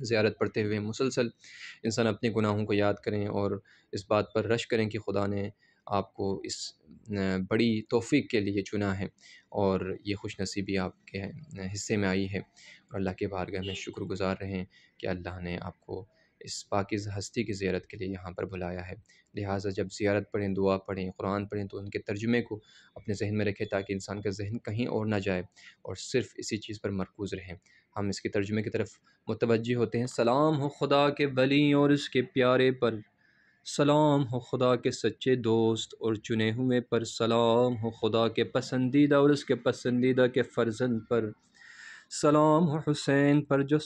زیارت پڑھتے ہوئے مسلسل انسان اپنے گناہوں کو یاد کریں اور اس بات پر رشک کریں کہ خدا نے آپ کو اس بڑی توفیق کے لیے چنا ہے اور یہ خوش نصیبی آپ کے حصے میں آئی ہے، اور اللہ کے بارگاہ میں شکر گزار رہیں کہ اللہ نے آپ کو اس پاکیزہ ہستی کی زیارت کے لیے یہاں پر بلایا ہے۔ لہٰذا جب زیارت پڑھیں، دعا پڑھیں، قرآن پڑھیں تو ان کے ترجمے کو اپنے ذہن میں رکھیں تاکہ انسان کا ذہن کہیں اور نہ جائے اور صرف اسی چیز پر مرکوز رہیں۔ ہم اس کے ترجمے کی طرف متوجہ ہوتے ہیں۔ سلام ہو خدا کے ولی اور اس کے پیارے پر، سلام ہو خدا کے سچے دوست اور چنے ہوئے پر، سلام ہو خدا کے پسندیدہ اور اس کے پسندیدہ کے فرزند پر، سلام ہو حسین پر جو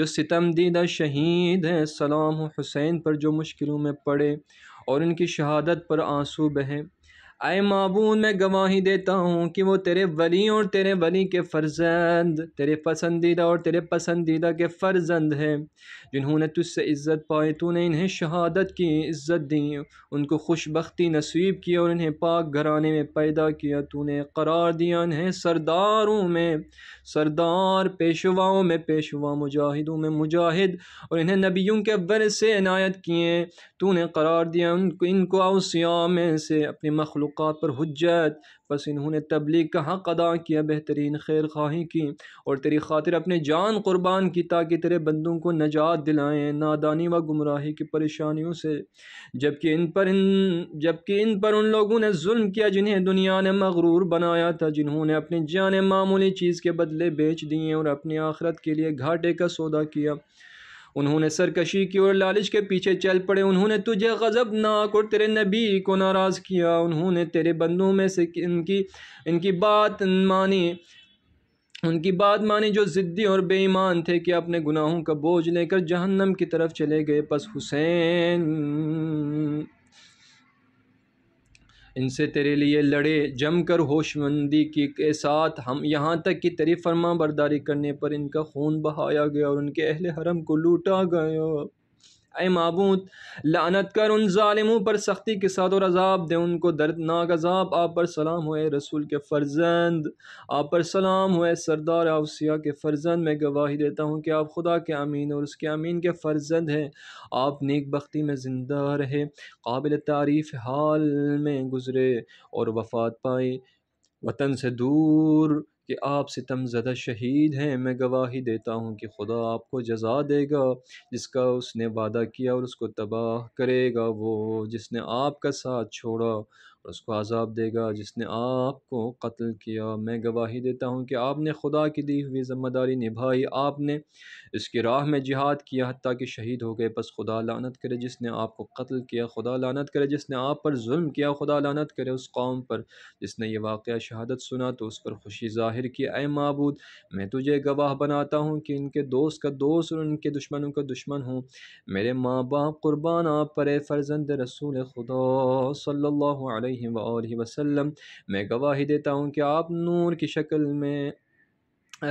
ستم دیدہ شہید ہیں، سلام ہو حسین پر جو مشکلوں میں پڑے اور ان کی شہادت پر آنسو بہیں۔ اے معبود، میں گواہی دیتا ہوں کہ وہ تیرے ولی اور تیرے ولی کے فرزند، تیرے پسندیدہ اور تیرے پسندیدہ کے فرزند ہیں، جنہوں نے تجھ سے عزت پائی۔ تو نے انہیں شہادت کی عزت دی، ان کو خوش بختی نصیب کی اور انہیں پاک گھرانے میں پیدا کیا۔ تو نے قرار دیا انہیں سرداروں میں سردار، پیشواؤں میں پیشوا، مجاہدوں میں مجاہد، اور انہیں نبیوں کے ورثے عنایت کیے۔ تو نے قرار دیا ان کو اوصیاء میں سے، اپنی مخلوقات پر حجت، بس انہوں نے تبلیغ کا حق ادا کیا، بہترین خیر خواہی کی اور تیری خاطر اپنے جان قربان کی تاکہ تیرے بندوں کو نجات دلائیں نادانی و گمراہی کی پریشانیوں سے، جبکہ ان پر ان لوگوں نے ظلم کیا جنہیں دنیا نے مغرور بنایا تھا، جنہوں نے اپنی جانیں معمولی چیز کے بدلے بیچ دیں اور اپنی آخرت کے لیے گھاٹے کا سودا کیا۔ انہوں نے سرکشی کی اور لالچ کے پیچھے چل پڑے، انہوں نے تجھے غضبناک اور تیرے نبی کو ناراض کیا، انہوں نے تیرے بندوں میں سے ان کی بات مانی جو ضدی اور بے ایمان تھے کہ اپنے گناہوں کا بوجھ لے کر جہنم کی طرف چلے گئے۔ پس حسین ان سے تیرے لیے لڑے، جم کر ہوشمندی کے ساتھ، ہم یہاں تک کہ تیری فرما برداری کرنے پر ان کا خون بہایا گیا اور ان کے اہل حرم کو لوٹا گیا۔ اے معبود، لعنت کر ان ظالموں پر سختی کے ساتھ اور عذاب دے ان کو دردناک عذاب۔ آپ پر سلام ہو اے رسول کے فرزند، آپ پر سلام ہو اے سردار اوصیاء کے فرزند۔ میں گواہی دیتا ہوں کہ آپ خدا کے امین اور اس کے امین کے فرزند ہیں۔ آپ نیک بختی میں زندہ رہے، قابل تعریف حال میں گزرے اور وفات پائی وطن سے دور کہ آپ ستم زدہ شہید ہیں۔ میں گواہی دیتا ہوں کہ خدا آپ کو جزا دے گا جس کا اس نے وعدہ کیا اور اس کو تباہ کرے گا وہ جس نے آپ کا ساتھ چھوڑا، اور اس کو عذاب دے گا جس نے آپ کو قتل کیا۔ میں گواہی دیتا ہوں کہ آپ نے خدا کی دی ہوئی ذمہ داری نبھائی، آپ نے اس کی راہ میں جہاد کیا حتیٰ کہ شہید ہو گئے۔ پس خدا لعنت کرے جس نے آپ کو قتل کیا، خدا لعنت کرے جس نے آپ پر ظلم کیا، خدا لعنت کرے اس قوم پر جس نے یہ واقعہ شہادت سنا تو اس پر خوشی ظاہر کی۔ اے معبود، میں تجھے گواہ بناتا ہوں کہ ان کے دوست کا دوست اور ان کے دشمنوں کا دشمن ہوں۔ میرے ماں باپ قربان آپ پر، اے فرزند رسول خدا صلی اللہ علیہ وآلہ وسلم۔ میں گواہی دیتا ہوں کہ آپ نور کی شکل میں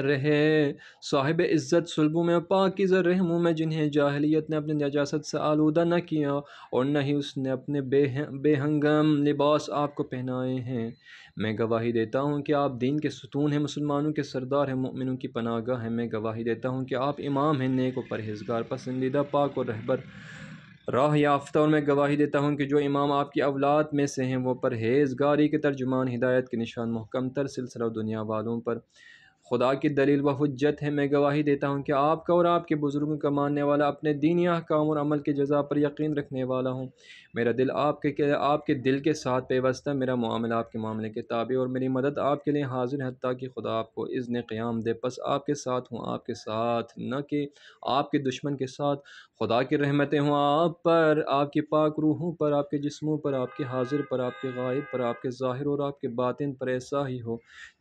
رہے، صاحب عزت صلبوں میں پاکیزہ رحموں میں، جنہیں جاہلیت نے اپنی نجاست سے آلودہ نہ کیا اور نہ ہی اس نے اپنے بے ہنگم لباس آپ کو پہنائے ہیں۔ میں گواہی دیتا ہوں کہ آپ دین کے ستون ہیں، مسلمانوں کے سردار ہیں، مومنوں کی پناہ گاہ ہیں۔ میں گواہی دیتا ہوں کہ آپ امام ہیں، نیک و پرہیزگار، پسندیدہ، پاک اور رہبر، راہ یافتہ، اور میں گواہی دیتا ہوں کہ جو امام آپ کی اولاد میں سے ہیں وہ پرہیزگاری کے ترجمان، ہدایت کے نشان، محکم تر سلسلہ دنیا والوں پر خدا کی دلیل و حجت ہے۔ میں گواہی دیتا ہوں کہ آپ کا اور آپ کے بزرگوں کا ماننے والا، اپنے دینی احکام اور عمل کی جزا پر یقین رکھنے والا ہوں۔ میرا دل آپ کے دل کے ساتھ پیوستہ، میرا معاملہ آپ کے معاملے کے تابع اور میری مدد آپ کے لیے حاضر ہے حتیٰ کہ خدا آپ کو اذن قیام دے۔ پس آپ کے ساتھ ہوں، آپ کے ساتھ نہ کہ آپ کے دشمن کے ساتھ۔ خدا کی رحمتیں ہوں آپ پر، آپ کی پاک روحوں پر، آپ کے جسموں پر، آپ کے حاضر پر، آپ کے غائب پر، آپ کے ظاہر اور آپ کے باطن پر، ایسا ہی ہو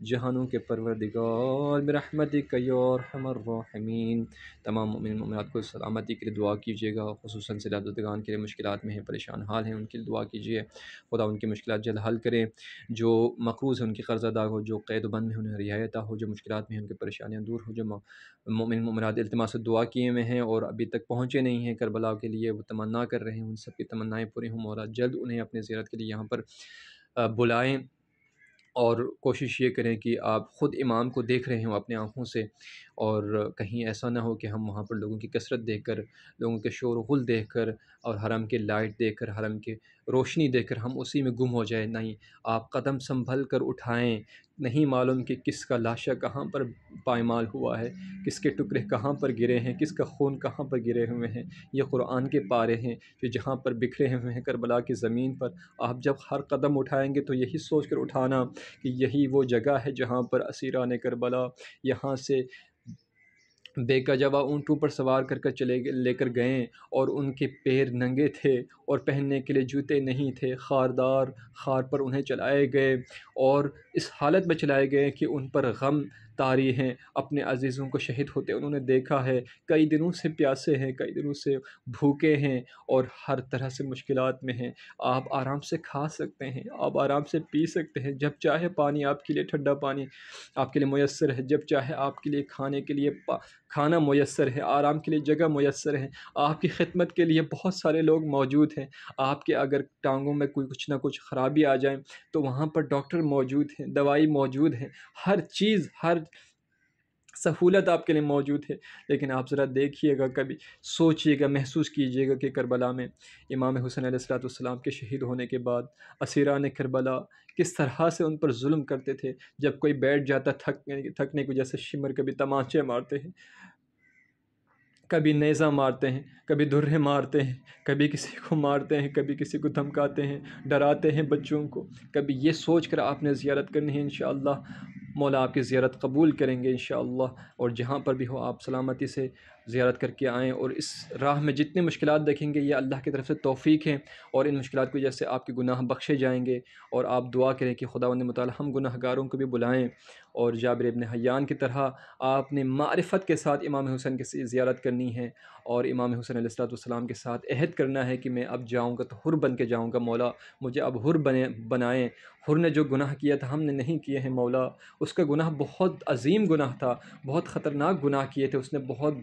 جہانوں کے پروردگار برحمتک یا ارحم الراحمین۔ تمام مومن مومنات کو سلامتی کے لیے دعا کیجیے گا، خصوصاً سیلاب کے لیے مشکلات میں ہیں، پریشان حال ہیں، ان کے لیے دعا کیجیے، خدا ان کی مشکلات جلد حل کریں، جو مقروض ہیں ان کی قرض ادا ہو، جو قید و بند میں انہیں رہائی عطا ہو، جو مشکلات میں ہیں ان کی پریشانیاں دور ہو، جو مومن مومنات التماس دعا کیے ہوئے ہیں اور ابھی تک پہنچے نہیں ہیں کربلا کے لیے، وہ تمنا کر رہے ہیں، ان سب کی تمنائیں پوری ہوں، مولا جلد انہیں اپنے زیارت کے لیے یہاں پر بلائیں اور کوشش یہ کریں کہ آپ خود امام کو دیکھ رہے ہوں اپنے آنکھوں سے، اور کہیں ایسا نہ ہو کہ ہم وہاں پر لوگوں کی کثرت دیکھ کر، لوگوں کے شور و غل دیکھ کر، اور حرم کی لائٹ دیکھ کر، حرم کی روشنی دیکھ کر ہم اسی میں گم ہو جائیں۔ نہیں، آپ قدم سنبھل کر اٹھائیں، نہیں معلوم کہ کس کا لاشا کہاں پر پائمال ہوا ہے، کس کے ٹکڑے کہاں پر گرے ہیں، کس کا خون کہاں پر گرے ہوئے ہیں۔ یہ قرآن کے پارے ہیں جو جہاں پر بکھرے ہوئے ہیں کربلا کی زمین پر، آپ جب ہر قدم اٹھائیں گے تو یہی سوچ کر اٹھانا کہ یہی وہ جگہ ہے جہاں پر اسیران کربلا یہاں سے بے کجاوا اونٹوں پر سوار کر لے کر گئے، اور ان کے پیر ننگے تھے اور پہننے کے لیے جوتے نہیں تھے، خاردار خار پر انہیں چلائے گئے، اور اس حالت میں چلائے گئے کہ ان پر غم طاری ہیں، اپنے عزیزوں کو شہید ہوتے انہوں نے دیکھا ہے، کئی دنوں سے پیاسے ہیں، کئی دنوں سے بھوکے ہیں، اور ہر طرح سے مشکلات میں ہیں۔ آپ آرام سے کھا سکتے ہیں، آپ آرام سے پی سکتے ہیں، جب چاہے پانی آپ کے لیے، ٹھنڈا پانی آپ کے لیے میسر ہے، جب چاہے آپ کے لیے کھانے کے لیے کھانا میسر ہے، آرام کے لیے جگہ میسر ہے، آپ کی خدمت کے لیے بہت سارے لوگ موجود ہیں۔ آپ کے اگر ٹانگوں میں کوئی کچھ نہ کچھ خرابی آ جائیں تو وہاں پر ڈاکٹر موجود ہیں، دوائی موجود ہے، ہر چیز، ہر سہولت آپ کے لیے موجود ہے۔ لیکن آپ ذرا دیکھیے گا، کبھی سوچیے گا، محسوس کیجیے گا کہ کربلا میں امام حسین علیہ السلام کے شہید ہونے کے بعد اسیران کربلا کس طرح سے ان پر ظلم کرتے تھے۔ جب کوئی بیٹھ جاتا تھکنے کی وجہ سے شمر، کبھی تمانچے مارتے ہیں، کبھی نیزہ مارتے ہیں، کبھی دھرے مارتے ہیں، کبھی کسی کو مارتے ہیں، کبھی کسی کو دھمکاتے ہیں، ڈراتے ہیں بچوں کو۔ کبھی یہ سوچ کر آپ نے زیارت کرنی ہے، انشاءاللہ مولا آپ کی زیارت قبول کریں گے انشاءاللہ، اور جہاں پر بھی ہو آپ سلامتی سے زیارت کر کے آئیں، اور اس راہ میں جتنے مشکلات دیکھیں گے یہ اللہ کی طرف سے توفیق ہے، اور ان مشکلات کی وجہ سے آپ کے گناہ بخشے جائیں گے، اور آپ دعا کریں کہ خداوند متعالی ہم گناہ گاروں کو بھی بلائیں، اور جابر ابن حیان کی طرح آپ نے معرفت کے ساتھ امام حسین کی زیارت کرنی ہے، اور امام حسین علیہ السلام کے ساتھ عہد کرنا ہے کہ میں اب جاؤں گا تو حر بن کے جاؤں گا، مولا مجھے اب حر بنائیں۔ حر نے جو گناہ کیا تھا ہم نے نہیں کیے ہیں مولا، اس کا گناہ بہت عظیم گناہ تھا، بہت خطرناک گناہ کیے تھے اس نے، بہت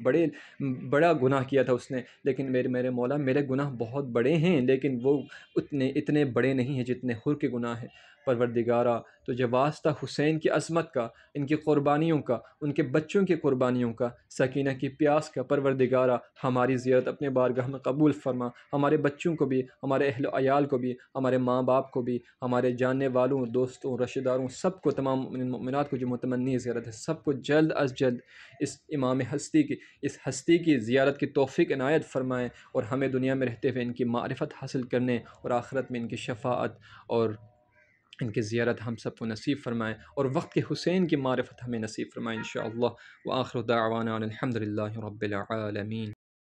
بڑا گناہ کیا تھا اس نے، لیکن میرے مولا میرے گناہ بہت بڑے ہیں، لیکن وہ اتنے بڑے نہیں ہیں جتنے حر کے گناہ ہیں۔ پروردگارا تو جو واسطہ حسین کی عظمت کا، ان کی قربانیوں کا، ان کے بچوں کی قربانیوں کا، سکینہ کی پیاس کا، پروردگارا ہماری زیارت اپنے بارگاہ میں قبول فرما، ہمارے بچوں کو بھی، ہمارے اہل و عیال کو بھی، ہمارے ماں باپ کو بھی، ہمارے جاننے والوں، دوستوں، رشتہ داروں، سب کو، تمام مومنات کو جو متمنی زیارت ہے سب کو جلد از جلد اس امام ہستی کی، اس ہستی کی زیارت کی توفیق عنایت فرمائیں، اور ہمیں دنیا میں رہتے ہوئے ان کی معرفت حاصل کرنے اور آخرت میں ان کی شفاعت اور ان کی زیارت ہم سب کو نصیب فرمائیں، اور وقت کے حسین کی معرفت ہمیں نصیب فرمائیں انشاءاللہ۔ وآخر دعوانا الحمد للہ رب العالمین۔